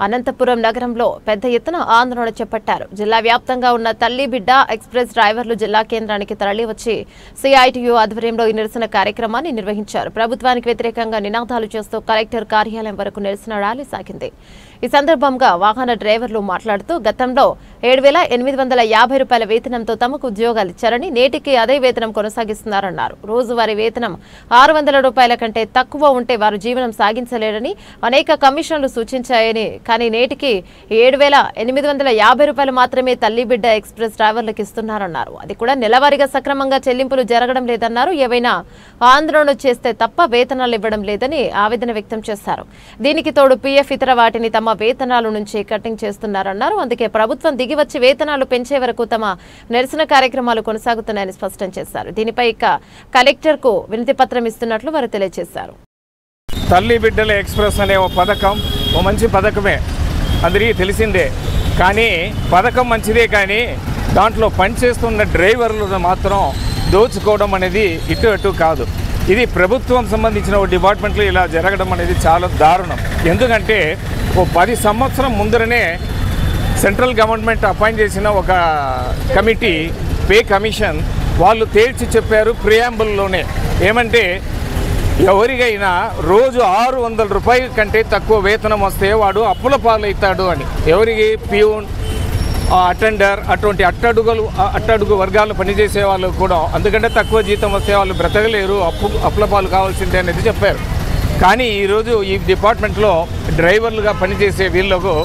అనంతపురం నగరంలో పెద్ద ఎత్తున ఆందోళన చేపట్టారు. జిల్లా వ్యాప్తంగా ఉన్న తల్లి బిడ్డ ఎక్స్‌ప్రెస్ డ్రైవర్లు జిల్లా కేంద్రానికి తరలివచ్చి సిఐటియు ఆధ్వర్యంలో ఈ నిరసన కార్యక్రమాన్ని నిర్వహించారు. ప్రభుత్వానికి వ్యతిరేకంగా నినాదాలు చేస్తూ కలెక్టర్ కార్యాలయం వరకు నిరసన ర్యాలీ సాగింది. ఈ సందర్భంగా వాహన డ్రైవర్లు మాట్లాడుతూ గతంలో 7,850 రూపాయల వేతనంతో తమకు ఉద్యోగాలు ఇచ్చారని, నేటికి అదే వేతనం కొనసాగిస్తున్నారన్నారు. రోజువారీ వేతనం 600 రూపాయల కంటే తక్కువ ఉంటే వారు జీవనం సాగించలేరని, అనేక కమిషన్లు సూచించాయని, కానీ నేటికి 7,850 రూపాయలు మాత్రమే తల్లి బిడ్డ ఎక్స్‌ప్రెస్ డ్రైవర్లకు ఇస్తున్నారన్నారు. అది కూడా నెలవారీగా సక్రమంగా చెల్లింపులు జరగడం లేదన్నారు. ఏవైనా ఆందోళన చేస్తే తప్ప వేతనాలు ఇవ్వడం లేదని ఆవేదన వ్యక్తం చేశారు. దీనికి తోడు పీఎఫ్ ఇతర వాటిని తమ వేతనాల నుంచి కటింగ్ చేస్తున్నారన్నారు. అందుకే ప్రభుత్వం దిగివచ్చి వేతనాలు పెంచే వరకు తమ నిరసన కార్యక్రమాలు కొనసాగుతున్నాయని స్పష్టం చేశారు. దీనిపై కలెక్టర్ కు వినతి పత్రం ఇస్తున్నట్లు వారు తెలియజేశారు. తల్లి బిడ్డల ఎక్స్‌ప్రెస్ అనే ఓ పథకం మంచి పథకమే, అందరికీ తెలిసిందే. కానీ పథకం మంచిదే, కానీ దాంట్లో పనిచేస్తున్న డ్రైవర్లను మాత్రం దోచుకోవడం అనేది ఇటు అటు కాదు. ఇది ప్రభుత్వం సంబంధించిన ఓ డిపార్ట్మెంట్లో ఇలా జరగడం అనేది చాలా దారుణం. ఎందుకంటే ఓ 10 సంవత్సరం ముందరనే సెంట్రల్ గవర్నమెంట్ అపాయింట్ చేసిన ఒక కమిటీ, పే కమిషన్, వాళ్ళు తేల్చి చెప్పారు ప్రియాంబుల్లోనే. ఏమంటే ఎవరికైనా రోజు 600 రూపాయల కంటే తక్కువ వేతనం వస్తే వాడు అప్పుల పాలవుతాడు అని. ఎవరికి? ప్యూన్, అటెండర్, అటువంటి అట్టడుగు వర్గాలు పనిచేసే వాళ్ళు కూడా అందుకంటే తక్కువ జీతం వస్తే వాళ్ళు బ్రతకలేరు, అప్పుల పాలు కావాల్సిందే అనేది చెప్పారు. కానీ ఈరోజు ఈ డిపార్ట్మెంట్లో డ్రైవర్లుగా పనిచేసే వీళ్ళకు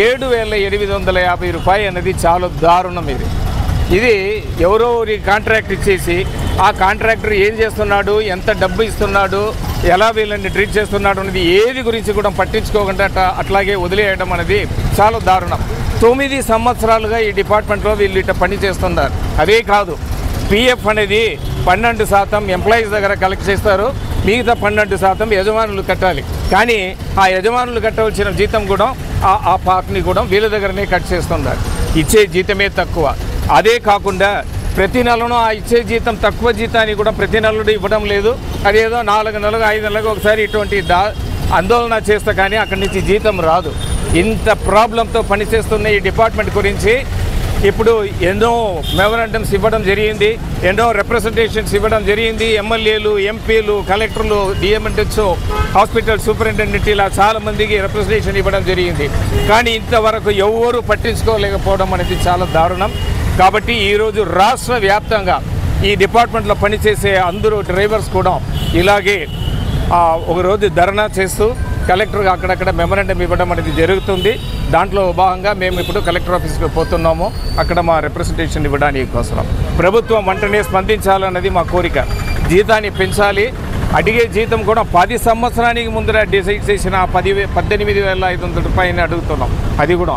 7,850 రూపాయలు అనేది చాలా దారుణం. ఇది ఎవరో కాంట్రాక్ట్ ఇచ్చేసి ఆ కాంట్రాక్టర్ ఏం చేస్తున్నాడు, ఎంత డబ్బు ఇస్తున్నాడు, ఎలా వీళ్ళని ట్రీట్ చేస్తున్నాడు అనేది ఏది గురించి కూడా పట్టించుకోకుండా అట్లాగే వదిలేయడం అనేది చాలా దారుణం. 9 సంవత్సరాలుగా ఈ డిపార్ట్మెంట్లో వీళ్ళు ఇట్లా పని చేస్తున్నారు. అదే కాదు, పీఎఫ్ అనేది 12% ఎంప్లాయీస్ దగ్గర కలెక్ట్ చేస్తారు, మిగతా 12% యజమానులు కట్టాలి. కానీ ఆ యజమానులు కట్టవలసిన జీతం కూడా ఆ పార్ట్ని కూడా వీళ్ళ దగ్గరనే కట్ చేస్తున్నారు. ఇచ్చే జీతమే తక్కువ. అదే కాకుండా ప్రతి నెలను ఆ ఇచ్చే జీతం తక్కువ జీతాన్ని కూడా ప్రతి నెలలో ఇవ్వడం లేదు. అదేదో 4 నెలలకు 5 నెలలకు ఒకసారి ఇటువంటి ఆందోళన చేస్తే కానీ అక్కడి నుంచి జీతం రాదు. ఇంత ప్రాబ్లంతో పనిచేస్తున్న ఈ డిపార్ట్మెంట్ గురించి ఇప్పుడు ఎన్నో మెమరాండమ్స్ ఇవ్వడం జరిగింది, ఎన్నో రిప్రజెంటేషన్స్ ఇవ్వడం జరిగింది. ఎమ్మెల్యేలు, ఎంపీలు, కలెక్టర్లు, డిఎంఎన్హెచ్ఓ, హాస్పిటల్ సూపరింటెండెంట్ ఇలా చాలామందికి రిప్రజెంటేషన్ ఇవ్వడం జరిగింది. కానీ ఇంతవరకు ఎవరూ పట్టించుకోలేకపోవడం అనేది చాలా దారుణం. కాబట్టి ఈరోజు రాష్ట్ర వ్యాప్తంగా ఈ డిపార్ట్మెంట్లో పనిచేసే అందరూ డ్రైవర్స్ కూడా ఇలాగే ఒకరోజు ధర్నా చేస్తూ కలెక్టర్గా అక్కడక్కడ మెమరాండం ఇవ్వడం అనేది జరుగుతుంది. దాంట్లో భాగంగా మేము ఇప్పుడు కలెక్టర్ ఆఫీస్కి పోతున్నాము, అక్కడ మా రిప్రజెంటేషన్ ఇవ్వడానికి కోసం. ప్రభుత్వం వెంటనే స్పందించాలన్నది మా కోరిక. జీతాన్ని పెంచాలి. అడిగే జీతం కూడా 10 సంవత్సరానికి ముందర డిసైడ్ చేసిన 18,500 రూపాయలని అడుగుతున్నాం. అది కూడా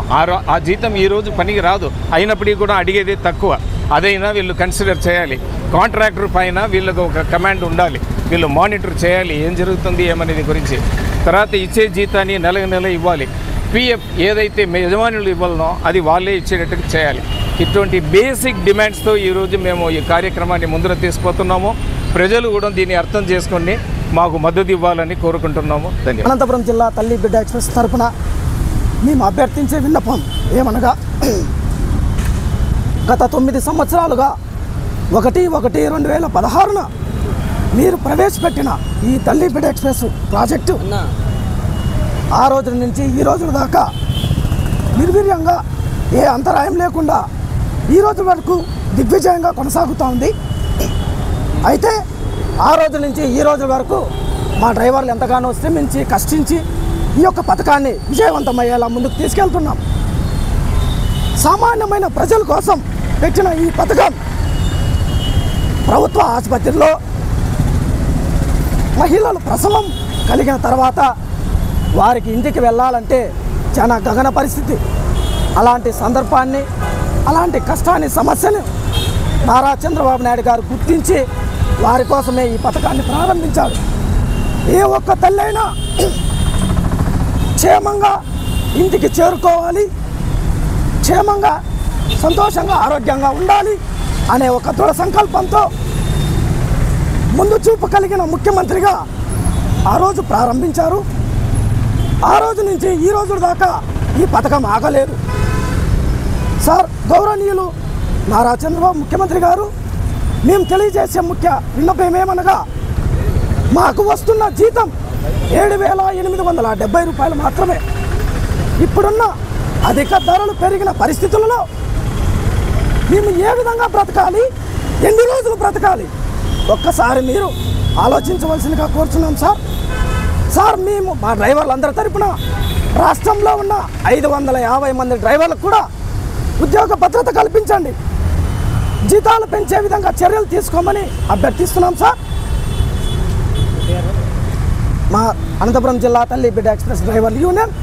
ఆ జీతం ఈరోజు పనికి రాదు, అయినప్పటికీ కూడా అడిగేది తక్కువ. అదైనా వీళ్ళు కన్సిడర్ చేయాలి. కాంట్రాక్టర్ పైన వీళ్ళకు ఒక కమాండ్ ఉండాలి, వీళ్ళు మానిటర్ చేయాలి ఏం జరుగుతుంది ఏమనేది గురించి. తర్వాత ఇచ్చే జీతాన్ని నెల ఇవ్వాలి. పీఎఫ్ ఏదైతే యజమానులు ఇవ్వాలనో అది వాళ్ళే ఇచ్చేటట్టుగా చేయాలి. ఇటువంటి బేసిక్ డిమాండ్స్తో ఈరోజు మేము ఈ కార్యక్రమాన్ని ముందర తీసుకుపోతున్నాము. ప్రజలు కూడా దీన్ని అర్థం చేసుకొని మాకు మద్దతు ఇవ్వాలని కోరుకుంటున్నాము. ధన్యవాదాలు. అనంతపురం జిల్లా తల్లి బిడ్డ ఎక్స్‌ప్రెస్ తరఫున మేము అభ్యర్థించే విన్నపం ఏమనగా, గత 9 సంవత్సరాలుగా 1/1/2016న మీరు ప్రవేశపెట్టిన ఈ తల్లి బిడ్డ ఎక్స్‌ప్రెస్ ప్రాజెక్టు ఆ రోజు నుంచి ఈ రోజుల దాకా నిర్వీర్యంగా ఏ అంతరాయం లేకుండా ఈ రోజు వరకు దిగ్విజయంగా కొనసాగుతూ ఉంది. అయితే ఆ రోజు నుంచి ఈ రోజు వరకు మా డ్రైవర్లు ఎంతగానో శ్రమించి కష్టించి ఈ యొక్క పథకాన్ని విజయవంతమయ్యేలా ముందుకు తీసుకెళ్తున్నాం. సామాన్యమైన ప్రజల కోసం పెట్టిన ఈ పథకం ప్రభుత్వ ఆసుపత్రిలో మహిళలు ప్రసవం కలిగిన తర్వాత వారికి ఇంటికి వెళ్ళాలంటే చాలా గగన పరిస్థితి. అలాంటి సందర్భాన్ని, అలాంటి కష్టాన్ని, సమస్యను నారా చంద్రబాబు నాయుడు గారు గుర్తించి వారి కోసమే ఈ పథకాన్ని ప్రారంభించారు. ఏ ఒక్క తల్లైనా క్షేమంగా ఇంటికి చేరుకోవాలి, క్షేమంగా సంతోషంగా ఆరోగ్యంగా ఉండాలి అనే ఒక దృఢ సంకల్పంతో ముందు చూపు కలిగిన ముఖ్యమంత్రిగా ఆ రోజు ప్రారంభించారు. ఆ రోజు నుంచి ఈ రోజు దాకా ఈ పథకం ఆగలేదు సార్. గౌరవనీయులు నారా చంద్రబాబు ముఖ్యమంత్రి గారు మేము తెలియజేసే ముఖ్య విన్నపం ఏమనగా మాకు వస్తున్న జీతం 7,870 రూపాయలు మాత్రమే. ఇప్పుడున్న అధిక ధరలు పెరిగిన పరిస్థితులలో మేము ఏ విధంగా బ్రతకాలి, ఎన్ని రోజులు బ్రతకాలి ఒక్కసారి మీరు ఆలోచించవలసిందిగా కోరుచున్నాం సార్. సార్ మేము మా డ్రైవర్లందరి తరపున రాష్ట్రంలో ఉన్న 550 మంది డ్రైవర్లకు కూడా ఉద్యోగ భద్రత కల్పించండి, జీతాలు పెంచే విధంగా చర్యలు తీసుకోమని అభ్యర్థిస్తున్నాం సార్. మా అనంతపురం జిల్లా తల్లి బిడ్డ ఎక్స్ప్రెస్ డ్రైవర్ల యూనియన్